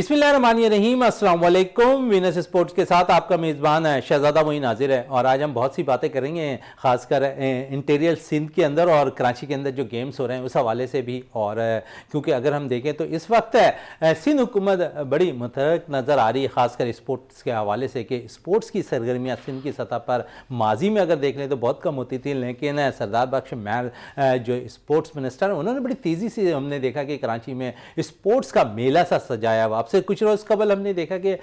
بسم اللہ الرحمن الرحیم، السلام علیکم۔ وینس اسپورٹس کے ساتھ آپ کا میزبان ہے شہزادہ معین حاضر ہے، اور آج ہم بہت سی باتیں کریں گے، خاص کر انٹیریل سندھ کے اندر اور کراچی کے اندر جو گیمز ہو رہے ہیں اس حوالے سے بھی، اور کیونکہ اگر ہم دیکھیں تو اس وقت سندھ حکومت بڑی متحرک نظر آ رہی ہے، خاص کر اسپورٹس کے حوالے سے، کہ اسپورٹس کی سرگرمیاں سندھ کی سطح پر ماضی میں اگر دیکھ لیں تو بہت کم ہوتی تھی، لیکن سردار بخش مہر جو اسپورٹس منسٹر ہیں انہوں نے بڑی تیزی سے ہم نے دیکھا کہ کراچی میں اسپورٹس کا میلہ سا سجایا ہوا۔ اب سے کچھ روز قبل ہم نے دیکھا کہ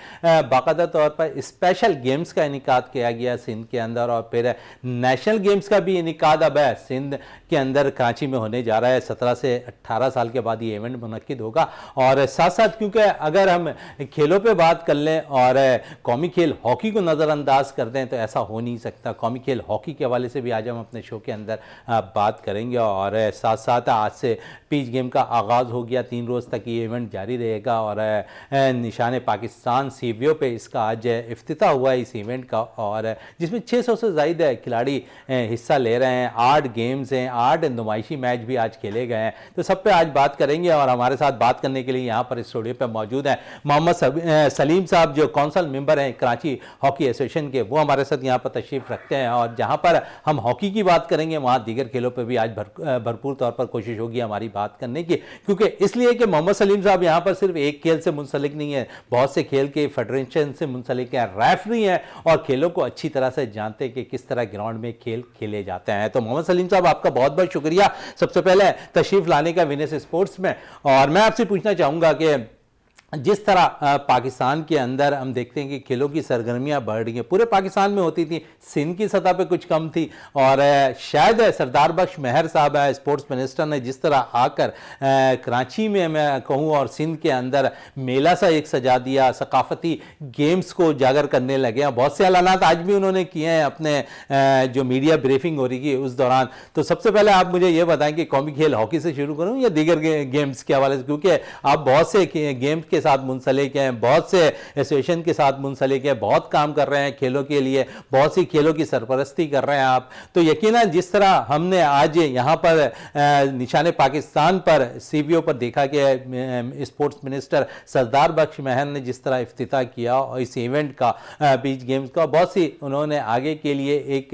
باقاعدہ طور پر اسپیشل گیمز کا انعقاد کیا گیا سندھ کے اندر، اور پھر نیشنل گیمز کا بھی انعقاد اب ہے سندھ کے اندر کراچی میں ہونے جا رہا ہے۔ 17 سے 18 سال کے بعد یہ ایونٹ منعقد ہوگا، اور ساتھ ساتھ کیونکہ اگر ہم کھیلوں پہ بات کر لیں اور قومی کھیل ہاکی کو نظر انداز کر دیں تو ایسا ہو نہیں سکتا۔ قومی کھیل ہاکی کے حوالے سے بھی آج ہم اپنے شو کے اندر بات کریں گے، اور ساتھ ساتھ آج سے پیچ گیم کا آغاز ہو گیا، 3 روز تک یہ ایونٹ جاری رہے گا، اور نشان پاکستان سی ویو پہ اس کا آج افتتاح ہوا ہے اس ایونٹ کا، اور جس میں 600 سے زائد کھلاڑی حصہ لے رہے ہیں۔ 8 گیمز ہیں، 8 نمائشی میچ بھی آج کھیلے گئے ہیں، تو سب پہ آج بات کریں گے۔ اور ہمارے ساتھ بات کرنے کے لیے یہاں پر اسٹوڈیو پہ موجود ہیں محمد سلیم صاحب، جو کونسل ممبر ہیں کراچی ہاکی ایسوسیشن کے، وہ ہمارے ساتھ یہاں پر تشریف رکھتے ہیں، اور جہاں پر ہم ہاکی کی بات کریں گے وہاں دیگر کھیلوں پہ بھی آج بھرپور طور پر کوشش ہوگی ہماری بات کرنے کی، کیونکہ اس لیے کہ محمد سلیم صاحب یہاں پر صرف ایک کھیل سے منسلک نہیں ہے، بہت سے کھیل کے فیڈریشن سے منسلک ہیں، ریفری ہیں، اور کھیلوں کو اچھی طرح سے جانتے ہیں کہ کس طرح گراؤنڈ میں کھیل کھیلے جاتے ہیں۔ تو محمد سلیم صاحب آپ کا بہت بہت شکریہ سب سے پہلے تشریف لانے کا وینس اسپورٹس میں، اور میں آپ سے پوچھنا چاہوں گا کہ جس طرح پاکستان کے اندر ہم دیکھتے ہیں کہ کھیلوں کی سرگرمیاں بڑھ رہی ہیں، پورے پاکستان میں ہوتی تھیں، سندھ کی سطح پہ کچھ کم تھی، اور شاید سردار بخش مہر صاحب اسپورٹس منسٹر نے جس طرح آ کر کراچی میں کہوں اور سندھ کے اندر میلہ سا ایک سجا دیا، ثقافتی گیمز کو اجاگر کرنے لگے ہیں، بہت سے اعلانات آج بھی انہوں نے کیے ہیں اپنے جو میڈیا بریفنگ ہو رہی ہے اس دوران۔ تو سب سے پہلے آپ مجھے یہ بتائیں کہ قومی کھیل ہاکی سے شروع کروں یا دیگر گیمز کے حوالے سے، کیونکہ آپ بہت سے گیمز کے ساتھ منسلک ہیں، بہت سے ایسوسیشن کے ساتھ منسلک ہیں، بہت کام کر رہے ہیں کھیلوں کے لیے، بہت سی کھیلوں کی سرپرستی کر رہے ہیں آپ، تو یقیناً جس طرح ہم نے آج یہاں پر نشان پاکستان پر سی وی او پر دیکھا کہ اسپورٹس منسٹر سردار بخش مہر نے جس طرح افتتاح کیا اور اس ایونٹ کا، بیچ گیمز کا، بہت سی انہوں نے آگے کے لیے ایک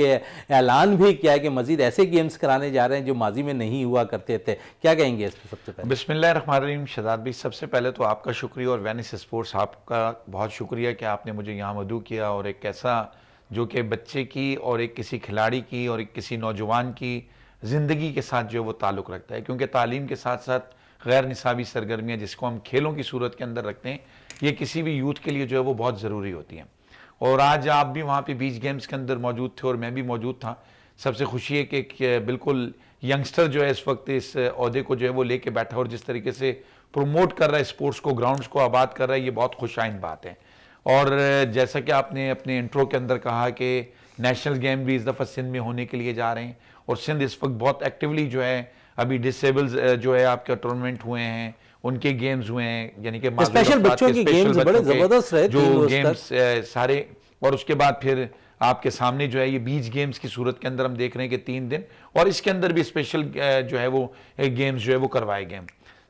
اعلان بھی کیا کہ مزید ایسے گیمز کرانے جا رہے ہیں جو ماضی میں نہیں ہوا کرتے تھے، کیا کہیں گے اس پہ سب سے پہلے؟ بسم اللہ الرحمن الرحیم۔ شہزاد بھائی، سب سے پہلے تو آپ کا شکریہ، اور وینس اسپورٹس آپ کا بہت شکریہ کہ آپ نے مجھے یہاں مدعو کیا، اور ایک ایسا جو کہ بچے کی اور ایک کسی کھلاڑی کی اور ایک کسی نوجوان کی زندگی کے ساتھ جو وہ تعلق رکھتا ہے، کیونکہ تعلیم کے ساتھ ساتھ غیر نصابی سرگرمیاں جس کو ہم کھیلوں کی صورت کے اندر رکھتے ہیں، یہ کسی بھی یوتھ کے لیے جو ہے وہ بہت ضروری ہوتی ہیں۔ اور آج آپ بھی وہاں پہ بیچ گیمز کے اندر موجود تھے اور میں بھی موجود تھا۔ سب سے خوشی ہے کہ بالکل ینگسٹر جو ہے اس وقت اس عہدے کو جو ہے وہ لے کے بیٹھا، اور جس طریقے سے پروموٹ کر رہا ہے اسپورٹس کو، گراؤنڈز کو آباد کر رہا ہے، یہ بہت خوش آئند بات ہے۔ اور جیسا کہ آپ نے اپنے انٹرو کے اندر کہا کہ نیشنل گیم بھی اس دفعہ سندھ میں ہونے کے لیے جا رہے ہیں، اور سندھ اس وقت بہت ایکٹیولی جو ہے ابھی ڈسیبلز جو ہے آپ کے ٹورنمنٹ ہوئے ہیں، ان کے گیمز ہوئے ہیں، یعنی کہ اسپیشل بچوں کے گیمز بڑے زبردست رہے جو گیمز سارے، اور اس کے بعد پھر آپ کے سامنے جو ہے یہ بیچ گیمز کی صورت کے اندر ہم دیکھ رہے ہیں کہ 3 دن، اور اس کے اندر بھی اسپیشل جو ہے وہ گیمز جو ہے وہ کروائے گئے۔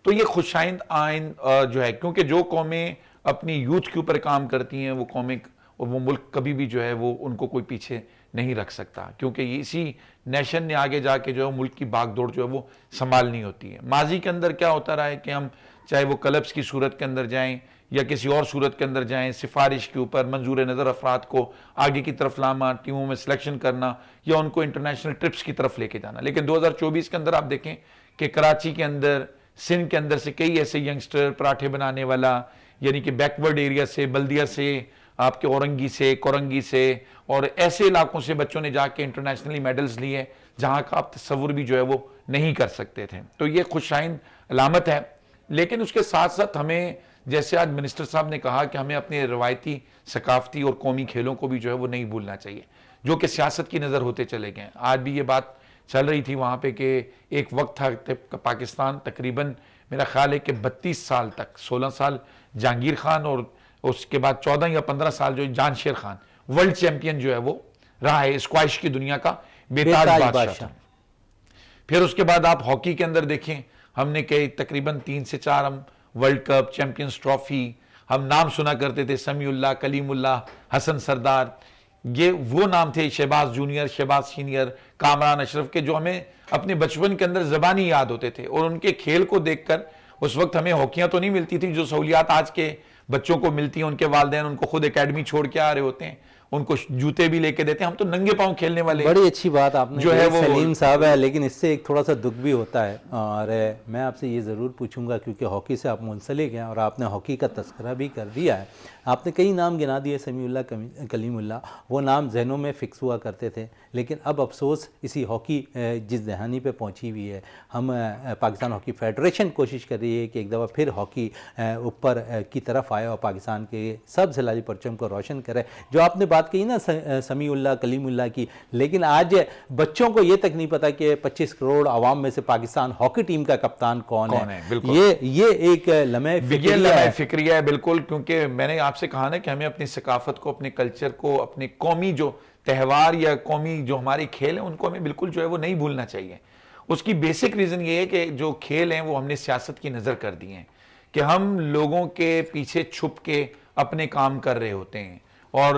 تو یہ خوش آئند جو ہے، کیونکہ جو قومیں اپنی یوتھ کے اوپر کام کرتی ہیں وہ قومیں اور وہ ملک کبھی بھی جو ہے وہ ان کو کوئی پیچھے نہیں رکھ سکتا، کیونکہ اسی نیشن نے آگے جا کے جو ہے ملک کی باغ دوڑ جو ہے وہ سنبھالنی ہوتی ہے۔ ماضی کے اندر کیا ہوتا رہا ہے کہ ہم چاہے وہ کلبس کی صورت کے اندر جائیں یا کسی اور صورت کے اندر جائیں، سفارش کے اوپر منظور نظر افراد کو آگے کی طرف لانا، ٹیموں میں سلیکشن کرنا یا ان کو انٹرنیشنل ٹرپس کی طرف لے کے جانا، لیکن 2024 کے اندر آپ دیکھیں کہ کراچی کے اندر، سندھ کے اندر سے کئی ایسے ینگسٹر، پراٹھے بنانے والا، یعنی کہ بیکورڈ ایریا سے، بلدیہ سے، آپ کے اورنگی سے، کورنگی سے، اور ایسے علاقوں سے بچوں نے جا کے انٹرنیشنلی میڈلز لیے جہاں کا آپ تصور بھی جو ہے وہ نہیں کر سکتے تھے۔ تو یہ خوش آئند علامت ہے، لیکن اس کے ساتھ ساتھ ہمیں، جیسے آج منسٹر صاحب نے کہا کہ ہمیں اپنے روایتی، ثقافتی اور قومی کھیلوں کو بھی جو ہے وہ نہیں بھولنا چاہیے، جو کہ سیاست کی نظر ہوتے چلے گئے۔ آج بھی یہ بات چل رہی تھی وہاں پہ کہ ایک وقت تھا پاکستان تقریباً میرا خیال ہے کہ 32 سال تک، 16 سال جہانگیر خان اور اس کے بعد 14 یا 15 سال جو جان شیر خان ورلڈ چیمپئن جو ہے وہ رہا ہے، اسکواش کی دنیا کا بےتاج بادشاہ تھا۔ پھر اس کے بعد آپ ہاکی کے اندر دیکھیں، ہم نے کئی تقریباً 3 سے 4 ہم ورلڈ کپ، چیمپئنز ٹرافی، ہم نام سنا کرتے تھے، سمیع اللہ، کلیم اللہ، حسن سردار، یہ وہ نام تھے، شہباز جونیئر، شہباز سینئر، کامران اشرف کے، جو ہمیں اپنے بچپن کے اندر زبانی یاد ہوتے تھے، اور ان کے کھیل کو دیکھ کر اس وقت ہمیں ہاکیاں تو نہیں ملتی تھی جو سہولیات آج کے بچوں کو ملتی ہیں، ان کے والدین ان کو خود اکیڈمی چھوڑ کے آ رہے ہوتے ہیں، ان کو جوتے بھی لے کے دیتے ہیں، ہم تو ننگے پاؤں کھیلنے والے. بڑی اچھی بات آپ نے جو ہے وہ سلیم صاحب ہے، لیکن اس سے ایک تھوڑا سا دکھ بھی ہوتا ہے، اور میں آپ سے یہ ضرور پوچھوں گا کیونکہ ہاکی سے آپ منسلک ہیں اور آپ نے ہاکی کا تذکرہ بھی کر دیا ہے. آپ نے کئی نام گنا دیے، سمیع اللہ، کلیم اللہ، وہ نام ذہنوں میں فکس ہوا کرتے تھے، لیکن اب افسوس اسی ہاکی جس دہانی پہ پہنچی ہوئی ہے، ہم پاکستان ہاکی فیڈریشن کوشش کر رہی ہے کہ ایک دفعہ پھر ہاکی اوپر کی طرف آئے اور پاکستان کے سب سے لاری پرچم کو روشن کرے. جو آپ نے بات کہی نا سمیع اللہ، کلیم اللہ کی، لیکن آج بچوں کو یہ تک نہیں پتا کہ 25 کروڑ عوام میں سے پاکستان ہاکی ٹیم کا کپتان کون ہے. یہ ایک لمحہ فکریہ ہے بالکل، کیونکہ میں نے آپ سے کہا نا کہ ہمیں اپنی ثقافت کو، اپنے کلچر کو، اپنے قومی جو تہوار یا قومی جو ہمارے کھیل ہیں ان کو ہمیں بالکل جو ہے وہ نہیں بھولنا چاہیے. اس کی بیسک ریزن یہ ہے کہ جو کھیل ہیں وہ ہم نے سیاست کی نظر کر دی ہیں، کہ ہم لوگوں کے پیچھے چھپ کے اپنے کام کر رہے ہوتے ہیں. اور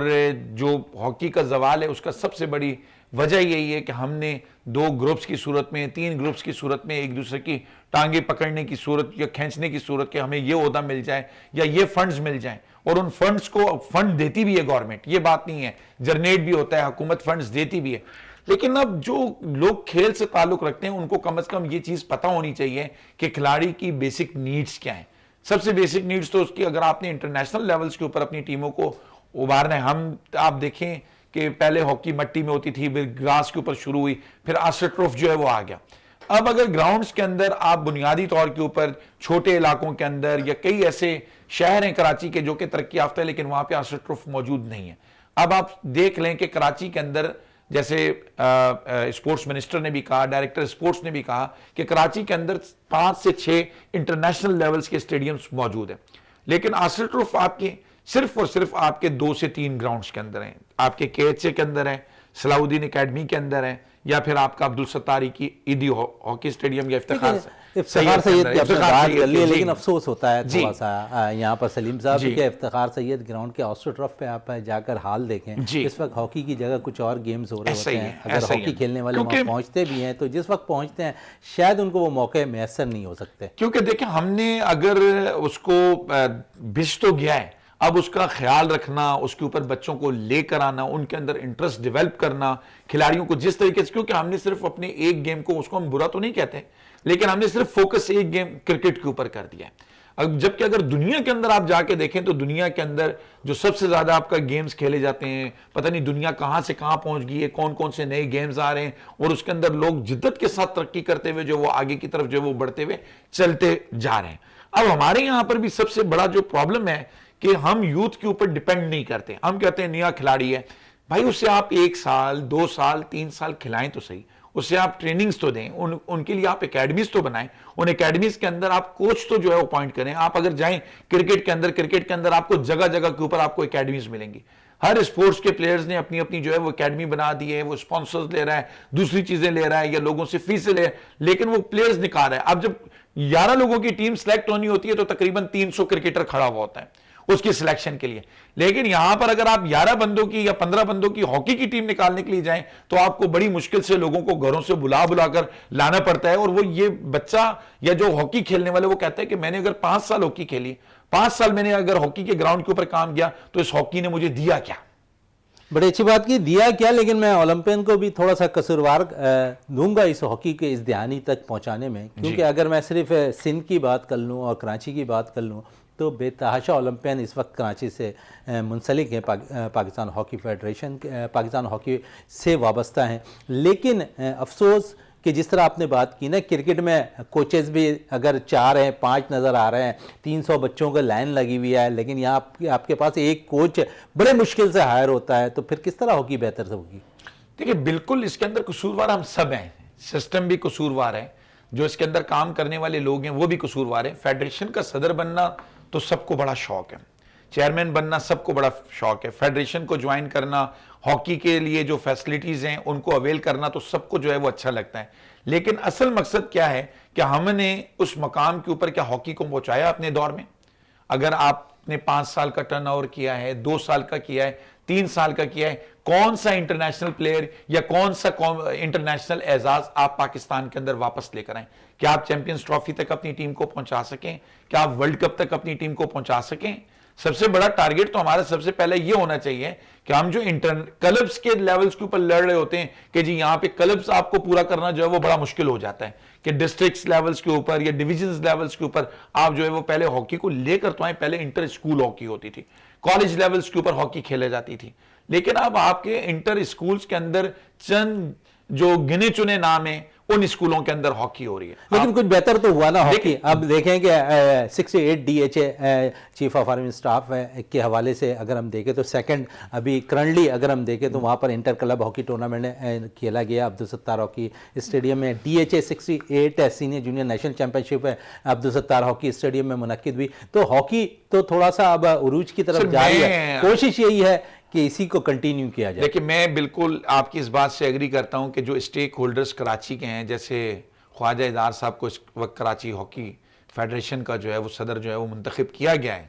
جو ہاکی کا زوال ہے اس کا سب سے بڑی وجہ یہی ہے کہ ہم نے 2 گروپس کی صورت میں، 3 گروپس کی صورت میں ایک دوسرے کی ٹانگیں پکڑنے کی صورت یا کھینچنے کی صورت کہ ہمیں یہ عہدہ مل جائے یا یہ فنڈز مل جائیں. اور ان فنڈز کو فنڈ دیتی بھی ہے گورنمنٹ، یہ بات نہیں ہے، جنریٹ بھی ہوتا ہے، حکومت فنڈز دیتی بھی ہے. لیکن اب جو لوگ کھیل سے تعلق رکھتے ہیں ان کو کم از کم یہ چیز پتہ ہونی چاہیے کہ کھلاڑی کی بیسک نیڈز کیا ہیں. سب سے بیسک نیڈز تو اس کی، اگر آپ نے انٹرنیشنل لیولز کے اوپر اپنی ٹیموں کو ابھارنا ہے، آپ دیکھیں کہ پہلے ہاکی مٹی میں ہوتی تھی، پھر گراس کے اوپر شروع ہوئی، پھر آسٹروف جو ہے وہ آ گیا. اب اگر گراؤنڈز کے اندر آپ بنیادی طور کے اوپر چھوٹے علاقوں کے اندر، یا کئی ایسے شہر ہیں کراچی کے جو کہ ترقی یافتہ ہے لیکن وہاں پہ آسٹروف موجود نہیں ہے. اب آپ دیکھ لیں کہ کراچی کے اندر، جیسے اسپورٹس منسٹر نے بھی کہا، ڈائریکٹر اسپورٹس نے بھی کہا کہ کراچی کے اندر 5 سے 6 انٹرنیشنل لیولز کے اسٹیڈیمز موجود ہیں، لیکن آسٹروف آپ کے صرف اور صرف آپ کے 2 سے 3 گراؤنڈز کے اندر ہیں. آپ کے KHA کے اندر ہیں، صلاح الدین اکیڈمی کے اندر ہیں، یا پھر آپ کا عبدالستاری کی عیدی ہاکی اسٹیڈیم یا افتخار سید کی بات کر لی. لیکن افسوس ہوتا ہے تھوڑا سا یہاں پر سلیم صاحب کہ افتخار سید گراؤنڈ کے آسٹروف پہ آپ جا کر حال دیکھیں، اس وقت ہاکی کی جگہ کچھ اور گیمز ہو رہے ہوتے ہیں. اگر ہاکی کھیلنے والے وہاں پہنچتے بھی ہیں تو جس وقت پہنچتے ہیں شاید ان کو وہ موقع میسر نہیں ہو سکتے. کیونکہ دیکھیں ہم نے اگر اس کو بھج تو گیا ہے، اب اس کا خیال رکھنا، اس کے اوپر بچوں کو لے کر آنا، ان کے اندر انٹرسٹ ڈیولپ کرنا، کھلاڑیوں کو جس طریقے سے، کیونکہ ہم نے صرف اپنے ایک گیم کو، اس کو ہم برا تو نہیں کہتے، لیکن ہم نے صرف فوکس ایک گیم کرکٹ کے اوپر کر دیا ہے. اب جبکہ اگر دنیا کے اندر آپ جا کے دیکھیں تو دنیا کے اندر جو سب سے زیادہ آپ کا گیمز کھیلے جاتے ہیں، پتہ نہیں دنیا کہاں سے کہاں پہنچ گئی ہے، کون کون سے نئے گیمز آ رہے ہیں، اور اس کے اندر لوگ جدت کے ساتھ ترقی کرتے ہوئے جو وہ آگے کی طرف جو وہ بڑھتے ہوئے چلتے جا رہے ہیں. اب ہمارے یہاں پر بھی سب سے بڑا جو پرابلم ہے کہ ہم یوتھ کے اوپر ڈیپینڈ نہیں کرتے. ہم کہتے ہیں نیا کھلاڑی ہے بھائی، اس سے آپ 1 سال 2 سال 3 سال کھلائیں تو صحیح، اس سے آپ ٹریننگز تو دیں، ان کے لیے آپ اکیڈمیز تو بنائیں، ان اکیڈمیز کے اندر آپ کوچ تو جو ہے اپوائنٹ کریں. آپ اگر جائیں کرکٹ کے اندر آپ کو جگہ جگہ کے اوپر آپ کو اکیڈمیز ملیں گی. ہر اسپورٹس کے پلیئرز نے اپنی اپنی جو ہے وہ اکیڈمی بنا دی ہے، وہ اسپانسرز لے رہا ہے، دوسری چیزیں لے رہا ہے، یا لوگوں سے فیسیں لے رہا ہے، لیکن وہ پلیئرز نکال رہا ہے. اب جب 11 لوگوں کی ٹیم سلیکٹ ہونی ہوتی ہے تو تقریباً 300 کرکٹر کھڑا ہوا ہوتا ہے اس کی سلیکشن کے لیے. لیکن یہاں پر اگر آپ 11 بندوں کی یا 15 بندوں کی ہاکی کی ٹیم نکالنے کے لیے جائیں تو آپ کو بڑی مشکل سے لوگوں کو گھروں سے بلا کر لانا پڑتا ہے. اور وہ یہ بچہ یا جو ہاکی کھیلنے والے وہ کہتا ہے کہ میں نے اگر 5 سال ہاکی کھیلی، 5 سال میں نے اگر ہاکی کے گراؤنڈ کے اوپر کام کیا تو اس ہاکی نے مجھے دیا کیا؟ بڑی اچھی بات کی، دیا کیا. لیکن میں اولمپین کو بھی تھوڑا سا قصوروار دوں گا اس ہاکی کے اس دہانی تک پہنچانے میں، کیونکہ اگر میں صرف سندھ کی بات کر لوں اور کراچی کی بات کر لوں تو بے تحاشا اولمپین اس وقت کراچی سے منسلک ہیں، Pakistan hockey federation, Pakistan hockey سے وابستہ ہیں. لیکن افسوس کہ جس طرح آپ نے بات کی نا، کرکٹ میں کوچز بھی اگر 4 ہیں 5 نظر آ رہے ہیں، 300 بچوں کا لائن لگی ہوئی ہے، لیکن یہاں آپ کے پاس ایک کوچ بڑے مشکل سے ہائر ہوتا ہے، تو پھر کس طرح ہاکی بہتر ہوگی؟ دیکھیں بالکل اس کے اندر قصوروار ہم سب ہیں، سسٹم بھی قصوروار ہے، جو اس کے اندر کام کرنے والے لوگ ہیں وہ بھی قصوروار ہیں. فیڈریشن کا صدر بننا تو سب کو بڑا شوق ہے، چیئرمین بننا سب کو بڑا شوق ہے، فیڈریشن کو جوائن کرنا، ہاکی کے لیے جو فیسلٹیز ہیں ان کو اویل کرنا تو سب کو جو ہے وہ اچھا لگتا ہے. لیکن اصل مقصد کیا ہے کہ ہم نے اس مقام کے اوپر کیا ہاکی کو پہنچایا اپنے دور میں؟ اگر آپ نے 5 سال کا ٹرن اوور کیا ہے, 2 سال کا کیا ہے, 3 سال کا کیا ہے, کون سا انٹرنیشنل پلیئر یا کون سا انٹرنیشنل اعزاز آپ پاکستان کے اندر واپس لے کر آئیں؟ کیا آپ چیمپئنز ٹرافی تک اپنی ٹیم کو پہنچا سکیں؟ کیا آپ ورلڈ کپ تک اپنی ٹیم کو پہنچا سکیں؟ سب سے بڑا ٹارگٹ تو ہمارا سب سے پہلے یہ ہونا چاہیے کہ ہم جو کلبز کے لیولز کے اوپر لڑ رہے ہوتے ہیں کہ جی یہاں پہ کلبز آپ کو پورا کرنا جو ہے وہ بڑا مشکل ہو جاتا ہے کہ ڈسٹرکٹس لیولز کے اوپر یا ڈویژنز لیولز کے اوپر آپ جو ہے وہ پہلے ہاکی کو لے کر تو آئیں. پہلے انٹر اسکول ہاکی ہوتی تھی, کالج لیولز کے اوپر ہاکی کھیلے جاتی تھی, لیکن اب آپ کے انٹر اسکولز کے اندر چند جو گنے چنے نام ہیں ان اسکولوں کے اندر ہاکی ہو رہی ہے. لیکن کچھ بہتر تو ہوا نا ہاکی. اب دیکھیں کہ 68 DHA chief of army staff کے حوالے سے اگر ہم دیکھیں تو سیکنڈ ابھی کرنٹلی اگر ہم دیکھیں تو وہاں پر انٹر کلب ہاکی ٹورنامنٹ کھیلا گیا عبدالستار ہاکی اسٹیڈیم میں. DHA 68 senior junior national championship ہے عبدالستار ہاکی اسٹیڈیم میں منعقد ہوئی. تو ہاکی تو تھوڑا سا اب عروج کی طرف جاری ہے, کوشش یہی ہے کہ اسی کو کنٹینیو کیا جائے. لیکن میں بالکل آپ کی اس بات سے ایگری کرتا ہوں کہ جو اسٹیک ہولڈرز کراچی کے ہیں, جیسے خواجہ ادار صاحب کو اس وقت کراچی ہاکی فیڈریشن کا جو ہے وہ صدر جو ہے وہ منتخب کیا گیا ہے,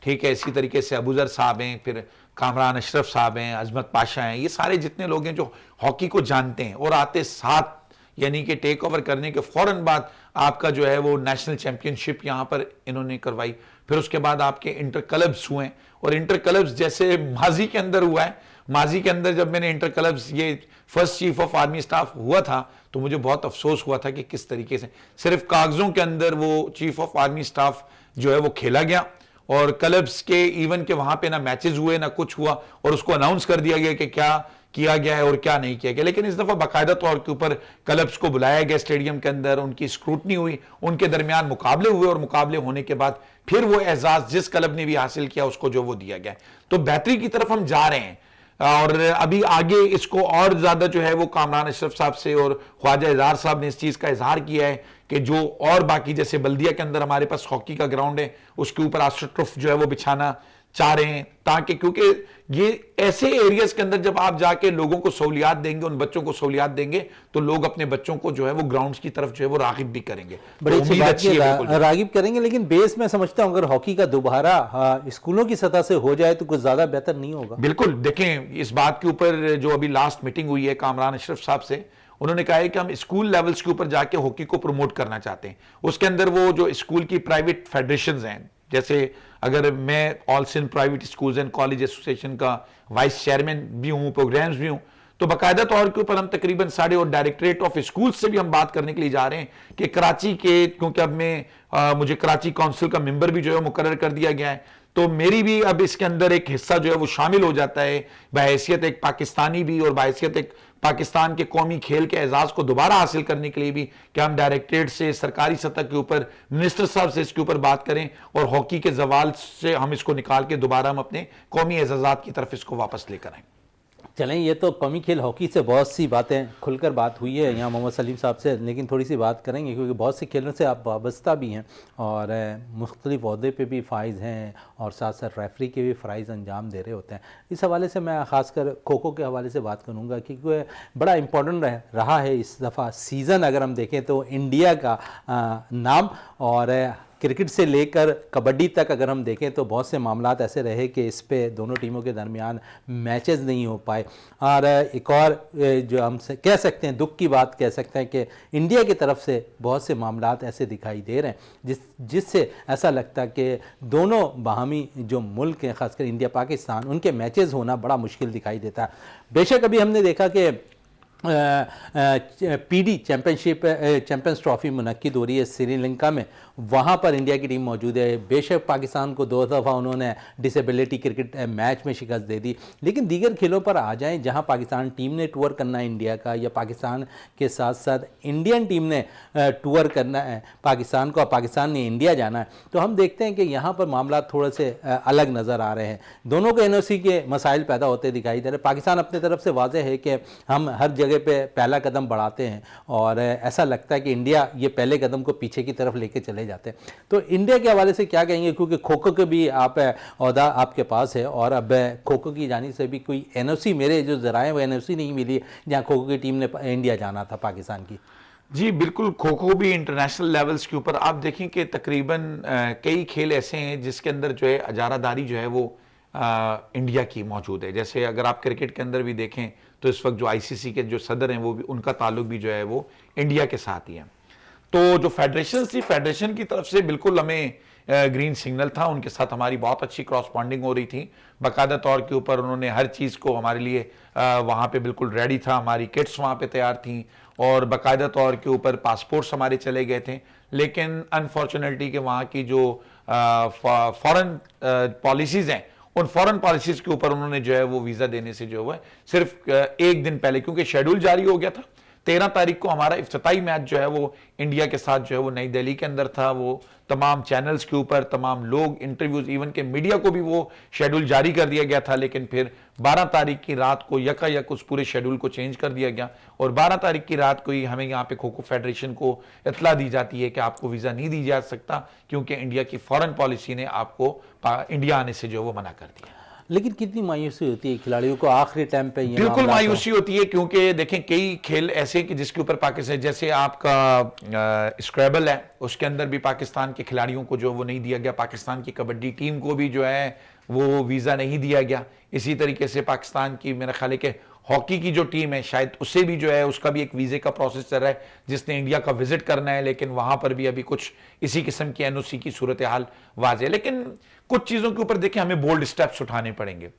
ٹھیک ہے. اسی طریقے سے ابوذر صاحب ہیں, پھر کامران اشرف صاحب ہیں, عظمت پاشا ہیں, یہ سارے جتنے لوگ ہیں جو ہاکی کو جانتے ہیں اور آتے ساتھ یعنی کہ ٹیک اوور کرنے کے فوراً بعد آپ کا جو ہے وہ نیشنل چیمپئن شپ یہاں پر انہوں نے کروائی. پھر اس کے بعد آپ کے انٹر کلبز ہوئے, اور انٹر کلبز جیسے ماضی کے اندر ہوا ہے. ماضی کے اندر جب میں نے انٹر کلبز یہ first chief of army staff ہوا تھا تو مجھے بہت افسوس ہوا تھا کہ کس طریقے سے صرف کاغذوں کے اندر وہ چیف آف آرمی سٹاف جو ہے وہ کھیلا گیا, اور کلبز کے ایون کے وہاں پہ نہ میچز ہوئے نہ کچھ ہوا, اور اس کو اناؤنس کر دیا گیا کہ کیا کیا گیا ہے اور کیا نہیں کیا گیا. لیکن اس دفعہ باقاعدہ طور کے اوپر کلبز کو بلایا گیا اسٹیڈیم کے اندر, ان کی سکروٹنی ہوئی, ان کے درمیان مقابلے ہوئے, اور مقابلے ہونے کے بعد پھر وہ اعزاز جس کلب نے بھی حاصل کیا اس کو جو وہ دیا گیا. تو بہتری کی طرف ہم جا رہے ہیں, اور ابھی آگے اس کو اور زیادہ جو ہے وہ کامران اشرف صاحب سے اور خواجہ ادار صاحب نے اس چیز کا اظہار کیا ہے کہ جو اور باقی جیسے بلدیہ کے اندر ہمارے پاس ہاکی کا گراؤنڈ ہے اس کے اوپر آسٹروٹرف جو ہے وہ بچھانا چاہ رہے ہیں, تاکہ کیونکہ یہ ایسے ایریاز کے اندر جب آپ جا کے لوگوں کو سہولیات دیں گے, ان بچوں کو سہولیات دیں گے, تو لوگ اپنے بچوں کو جو ہے وہ گراؤنڈز کی طرف جو ہے وہ راغب بھی کریں گے. بڑی اچھی بات ہے, راغب کریں گے. لیکن بیس میں سمجھتا ہوں اگر ہاکی کا دوبارہ اسکولوں کی سطح سے ہو جائے تو کچھ زیادہ بہتر نہیں ہوگا. بالکل. دیکھیں اس بات کے اوپر جو ابھی لاسٹ میٹنگ ہوئی ہے کامران اشرف صاحب سے, انہوں نے کہا ہے کہ ہم اسکول لیولز کے اوپر جا کے ہاکی کو پروموٹ کرنا چاہتے ہیں. اس کے اندر وہ جو اسکول کی پرائیویٹ فیڈریشنز ہیں, جیسے اگر میں all Sindh private schools and college association کا وائس چیئرمین بھی ہوں, پروگرامز بھی ہوں, تو باقاعدہ طور کے اوپر ہم تقریباً اور ڈائریکٹریٹ آف اسکول سے بھی ہم بات کرنے کے لیے جا رہے ہیں کہ کراچی کے, کیونکہ اب میں مجھے کراچی کونسل کا ممبر بھی جو ہے مقرر کر دیا گیا ہے, تو میری بھی اب اس کے اندر ایک حصہ جو ہے وہ شامل ہو جاتا ہے بحیثیت ایک پاکستانی بھی اور بحیثیت ایک پاکستان کے قومی کھیل کے اعزاز کو دوبارہ حاصل کرنے کے لیے بھی, کہ ہم ڈائریکٹریٹ سے سرکاری سطح کے اوپر منسٹر صاحب سے اس کے اوپر بات کریں اور ہاکی کے زوال سے ہم اس کو نکال کے دوبارہ ہم اپنے قومی اعزازات کی طرف اس کو واپس لے کر آئیں. چلیں, یہ تو قومی کھیل ہاکی سے بہت سی باتیں کھل کر بات ہوئی ہے یہاں محمد سلیم صاحب سے, لیکن تھوڑی سی بات کریں گے کیونکہ بہت سے کھیلوں سے آپ وابستہ بھی ہیں اور مختلف عہدے پہ بھی فائز ہیں اور ساتھ ساتھ ریفری کے بھی فرائض انجام دے رہے ہوتے ہیں. اس حوالے سے میں خاص کر کھوکھو کے حوالے سے بات کروں گا کیونکہ بڑا امپورٹنٹ رہا ہے اس دفعہ سیزن. اگر ہم دیکھیں تو انڈیا کا نام, اور کرکٹ سے لے کر کبڈی تک اگر ہم دیکھیں تو بہت سے معاملات ایسے رہے کہ اس پہ دونوں ٹیموں کے درمیان میچز نہیں ہو پائے. اور ایک اور جو ہم کہہ سکتے ہیں دکھ کی بات کہہ سکتے ہیں کہ انڈیا کی طرف سے بہت سے معاملات ایسے دکھائی دے رہے ہیں جس سے ایسا لگتا ہے کہ دونوں باہمی جو ملک ہیں خاص کر انڈیا پاکستان, ان کے میچز ہونا بڑا مشکل دکھائی دیتا ہے. بے شک ابھی ہم نے دیکھا کہ پی ڈی چیمپئنز ٹرافی منعقد ہو رہی ہے سری لنکا میں, وہاں پر انڈیا کی ٹیم موجود ہے. بے شک پاکستان کو 2 دفعہ انہوں نے ڈسیبلٹی کرکٹ میچ میں شکست دے دی, لیکن دیگر کھیلوں پر آ جائیں جہاں پاکستان ٹیم نے ٹور کرنا ہے انڈیا کا, یا پاکستان کے ساتھ ساتھ انڈین ٹیم نے ٹور کرنا ہے پاکستان کو اور پاکستان نے انڈیا جانا ہے, تو ہم دیکھتے ہیں کہ یہاں پر معاملات تھوڑے سے الگ نظر آ رہے ہیں. دونوں کو NOC کے مسائل پیدا ہوتے دکھائی دے رہے. پاکستان اپنے طرف سے واضح ہے کہ ہم ہر جگہ پہ پہلا قدم بڑھاتے ہیں اور ایسا لگتا ہے کہ انڈیا یہ پہلے قدم کو پیچھے کی طرف لے کے چلے جاتے ہیں. تو انڈیا کے حوالے سے کیا کہیں گے, کیونکہ کھوکھو کے بھی آپ عہدہ آپ کے پاس ہے اور اب کھوکھو کی جانب سے بھی کوئی NOC, میرے جو ذرائع وہ NOC نہیں ملی جہاں کھوکھو کی ٹیم نے انڈیا جانا تھا پاکستان کی. جی بالکل، کھوکھو بھی انٹرنیشنل لیولز کے اوپر آپ دیکھیں کہ تقریباً کئی کھیل ایسے ہیں جس کے اندر جو ہے اجارہ داری جو ہے وہ انڈیا کی موجود ہے. جیسے اگر آپ کرکٹ کے اندر بھی دیکھیں تو اس وقت جو آئی سی سی کے جو صدر ہیں وہ بھی ان کا تعلق بھی جو ہے وہ انڈیا کے ساتھ ہی ہے. تو جو فیڈریشن تھی، فیڈریشن کی طرف سے بالکل ہمیں گرین سگنل تھا، ان کے ساتھ ہماری بہت اچھی کراسپونڈنگ ہو رہی تھی. باقاعدہ طور کے اوپر انہوں نے ہر چیز کو ہمارے لیے وہاں پہ بالکل ریڈی تھا، ہماری کٹس وہاں پہ تیار تھیں اور باقاعدہ طور کے اوپر پاسپورٹس ہمارے چلے گئے تھے. لیکن انفارچونیٹلی کہ وہاں کی جو فورن پالیسیز ہیں، ان فورن پالیسیز کے اوپر انہوں نے جو ہے وہ ویزا دینے سے جو ہے صرف ایک دن پہلے، کیونکہ شیڈول جاری ہو گیا تھا 13 تاریخ کو ہمارا افتتاحی میچ جو ہے وہ انڈیا کے ساتھ جو ہے وہ نئی دہلی کے اندر تھا. وہ تمام چینلز کے اوپر تمام لوگ انٹرویوز، ایون کہ میڈیا کو بھی وہ شیڈول جاری کر دیا گیا تھا. لیکن پھر 12 تاریخ کی رات کو یک اس پورے شیڈول کو چینج کر دیا گیا اور 12 تاریخ کی رات کو ہی ہمیں یہاں پہ کھوکھو فیڈریشن کو اطلاع دی جاتی ہے کہ آپ کو ویزا نہیں دی جا سکتا، کیونکہ انڈیا کی فورن پالیسی نے آپ کو انڈیا آنے سے جو وہ منع کر دیا. لیکن کتنی مایوسی ہوتی ہے کھلاڑیوں کو آخری ٹائم پہ یہ بالکل مایوسی ہوتی ہے، کیونکہ دیکھیں کئی کھیل ایسے کہ جس کے اوپر پاکستان، جیسے آپ کا اسکریبل ہے، اس کے اندر بھی پاکستان کے کھلاڑیوں کو جو وہ نہیں دیا گیا. پاکستان کی کبڈی ٹیم کو بھی جو ہے وہ ویزا نہیں دیا گیا. اسی طریقے سے پاکستان کی میرا خیال ہے کہ ہاکی کی جو ٹیم ہے شاید اسے بھی جو ہے اس کا بھی ایک ویزے کا پروسیس چل رہا ہے، جس نے انڈیا کا وزٹ کرنا ہے. لیکن وہاں پر بھی ابھی کچھ اسی قسم کی این او سی کی صورتحال واضح ہے. لیکن کچھ چیزوں کے اوپر دیکھیں ہمیں بولڈ سٹیپس اٹھانے پڑیں گے